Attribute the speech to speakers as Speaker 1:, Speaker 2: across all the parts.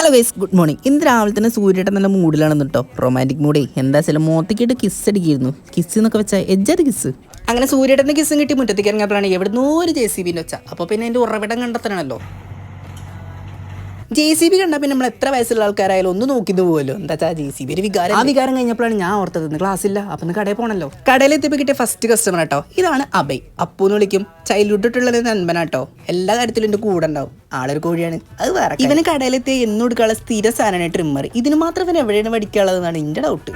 Speaker 1: Hello guys, good morning. ഇന്ന് രാവിലെ തന്നെ സൂര്യയുടെ നല്ല മൂഡിലാണെന്ന് കേട്ടോ. റൊമാൻറ്റിക് മൂഡേ. എന്താ വെച്ചാൽ മോത്തിക്കിട്ട് കിസ് അടിക്കായിരുന്നു. കിസ് എന്നൊക്കെ വെച്ചാൽ എജ്ജത് കിസ്. അങ്ങനെ സൂര്യയുടെ കിസ്സും കിട്ടി മുറ്റത്തേക്ക് ഇറങ്ങിയപ്പോഴാണ് എവിടുന്നോ ഒരു JCB ഒച്ച. അപ്പോൾ പിന്നെ എൻ്റെ ഉറവിടം കണ്ടെത്തണമല്ലോ. JCB കണ്ടാൽ പിന്നെ നമ്മൾ എത്ര വയസ്സുള്ള ആൾക്കാരായാലും ഒന്ന് നോക്കിന്ന് പോകുമല്ലോ. എന്താ വെച്ചാൽ JCB ഒരു വികാരം. ആ വികാരം കഴിഞ്ഞപ്പോഴാണ് ഞാൻ ഓർത്തത് ഇന്ന് ക്ലാസ്സില്ല, അപ്പം ഇന്ന് കടയിൽ പോകണല്ലോ. കടയിൽ എത്തിയപ്പോൾ കിട്ടിയ ഫസ്റ്റ് കസ്റ്റമർ കേട്ടോ. ഇതാണ് അഭയ്. അപ്പു എന്ന് വിളിക്കും. ചൈൽഡ്ഹുഡ് തൊട്ടുള്ളത് നൻപനാട്ടോ. എല്ലാ കാര്യത്തിലും എൻ്റെ കൂടെ ഉണ്ടാവും. ആളൊരു കോഴിയാണ്, അത് വേറെ. ഇവന് കടയിലെത്തി എന്ന് കൊടുക്കാനുള്ള സ്ഥിര സാധനമാണ് ട്രിമ്മർ. ഇതിന് മാത്രം ഇവൻ എവിടെയാണ് പഠിക്കാനുള്ളതെന്നാണ് എൻ്റെ ഡൗട്ട്.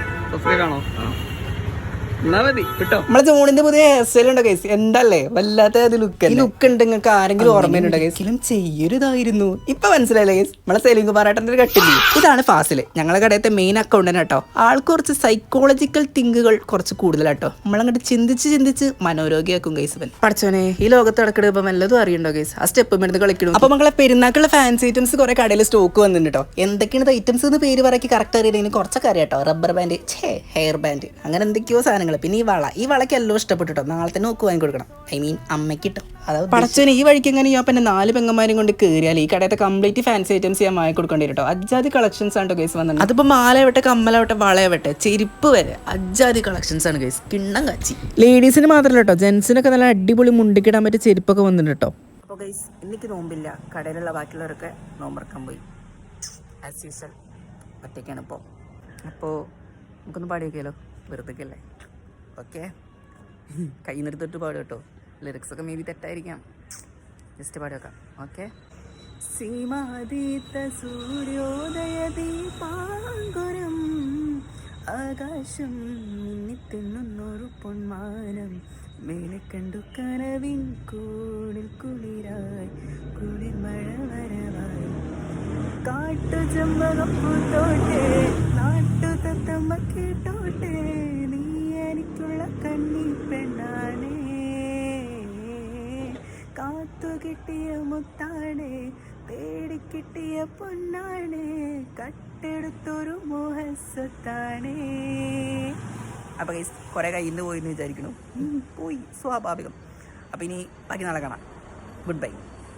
Speaker 1: നമ്മളെ ജോണിന്റെ പുതിയ ഹെയർ സ്റ്റൈൽ ഉണ്ടോ ഗൈസ്? എന്തല്ലേ വല്ലാത്ത ലുക്ക്. ലുക്ക് ഉണ്ട് നിങ്ങൾക്ക് ആരെങ്കിലും ഓർമ്മയുണ്ടോ ഗൈസ്? ചെയ്യരുതായിരുന്നു. ഇപ്പൊ മനസ്സിലായില്ലേ ഗൈസ്? നമ്മളെ സെലിംഗ് പാറാട്ടന്റെ ഒരു കട്ടില്ലേ? ഇതാണ് ഫാസിൽ, ഞങ്ങളെ കടയത്തെ മെയിൻ അക്കൗണ്ടന്റ് കേട്ടോ. ആൾക്ക് കുറച്ച് സൈക്കോളജിക്കൽ തിങ്കുകൾ കുറച്ച് കൂടുതലാട്ടോ. നമ്മളങ്ങോട്ട് ചിന്തിച്ച് മനോരോഗിയാക്കും ഗൈസ്. ഇവൻ പഠിച്ചോനെ ഈ ലോകത്ത് നടക്കണ ഇപ്പം വല്ലതും അറിയണ്ടോ ഗൈസ്? ആ സ്റ്റെപ്പ് മരുന്ന് കളിക്കണം. അപ്പൊ മക്കളെ പെരുന്നാക്കുള്ള ഫാൻസി ഐറ്റംസ് കുറെ കടയിൽ സ്റ്റോക്ക് വന്നിട്ടുണ്ട് കേട്ടോ. എന്തൊക്കെയാണ് ഐറ്റംസ് എന്ന് പേര് പറക്കി കറക്റ്റ് അറിയണമെങ്കിൽ കുറച്ചൊക്കെ അറിയാം കേട്ടോ. റബ്ബർ ബാൻഡ്, ഹെയർ ബാൻഡ്, അങ്ങനെ എന്തൊക്കെയോ സാധനങ്ങൾ. പിന്നെ ഈ വളയ്ക്ക് എല്ലാം ഇഷ്ടപ്പെട്ടോ. നാളെ തന്നെ നോക്ക് വാങ്ങി കൊടുക്കണം. ഐ മീൻ അമ്മയ്ക്ക് കിട്ടും. അതായത് പടച്ചോനെ ഈ വഴിക്ക് എങ്ങനെ ഞാൻ പിന്നെ 4 പെങ്ങന്മാരും കൊണ്ട് കയറിയാൽ ഈ കടയത്തെ കംപ്ലീറ്റ് ഫാൻസി ഐറ്റംസ് ഞാൻ വാങ്ങി കൊടുക്കേണ്ടി കേട്ടോ. അജ്ജാതി കളക്ഷൻസ് ആണ് ഗൈസ് വന്നത്. അതിപ്പോ മാലയാവട്ടെ, കമ്മലാവട്ടെ, വളയാവട്ടെ, ചെരുപ്പ് വരെ അജ്ജാതി കളക്ഷൻസ് ആണ് ഗൈസ്. കിണ്ണം കാച്ചി. ലേഡീസിന് മാത്രമല്ല കേട്ടോ, ജെൻസിനൊക്കെ നല്ല അടിപൊളി മുണ്ടിക്കിടാൻ പറ്റിയ ചെരുപ്പൊക്കെ വന്നിട്ടുണ്ട് കേട്ടോ. അപ്പോൾ ഗൈസ് എനിക്ക് നോമ്പില്ല. കടയിലുള്ള ബാക്കിയുള്ളവരൊക്കെ നോമ്പറക്കാൻ പോയി. ആസ് യൂസ്വൽ ഒറ്റയ്ക്കാണ് ഇപ്പോൾ. അപ്പോൾ നമുക്കൊന്ന് പാടിയൊക്കെയല്ലോ, വെറുതെ അല്ലേ. ഓക്കെ, കൈ നിർത്തിട്ട് പാടും കേട്ടോ. ലിറിക്സ് ഒക്കെ മേ ബി തെറ്റായിരിക്കാം, ജസ്റ്റ് പാടി വെക്കാം. ഓക്കെ. സീമാതീത സൂര്യോദയ ദീപാങ്കുരം ആകാശം മിന്നിത്തിന്നൊരു പൊന്മാനം മേലെ കണ്ടു കനവിൻ കൂടിൽ കുളിരായി കുളിർ മഴ വരവായി കാട്ടു ചെമ്പകം പൂത്തോട്ടെ നാട്ടു തത്തമ്മ കേട്ടോട്ടെ നീ എനിക്കുള്ള കണ്ണി പെണ്ണാണേ കാത്തു കിട്ടിയ മുത്താണേ തേടിക്കിട്ടിയ പൊന്നാണേ കട്ടെടുത്തൊരു മോഹസ്വത്താണേ. അപ്പോൾ ഗൈസ് കുറേ കയ്യിൽ നിന്ന് പോയി എന്ന് വിചാരിക്കണം. പോയി, സ്വാഭാവികം. അപ്പോൾ ഇനി ബാക്കി നാളെ കാണാം. Good bye.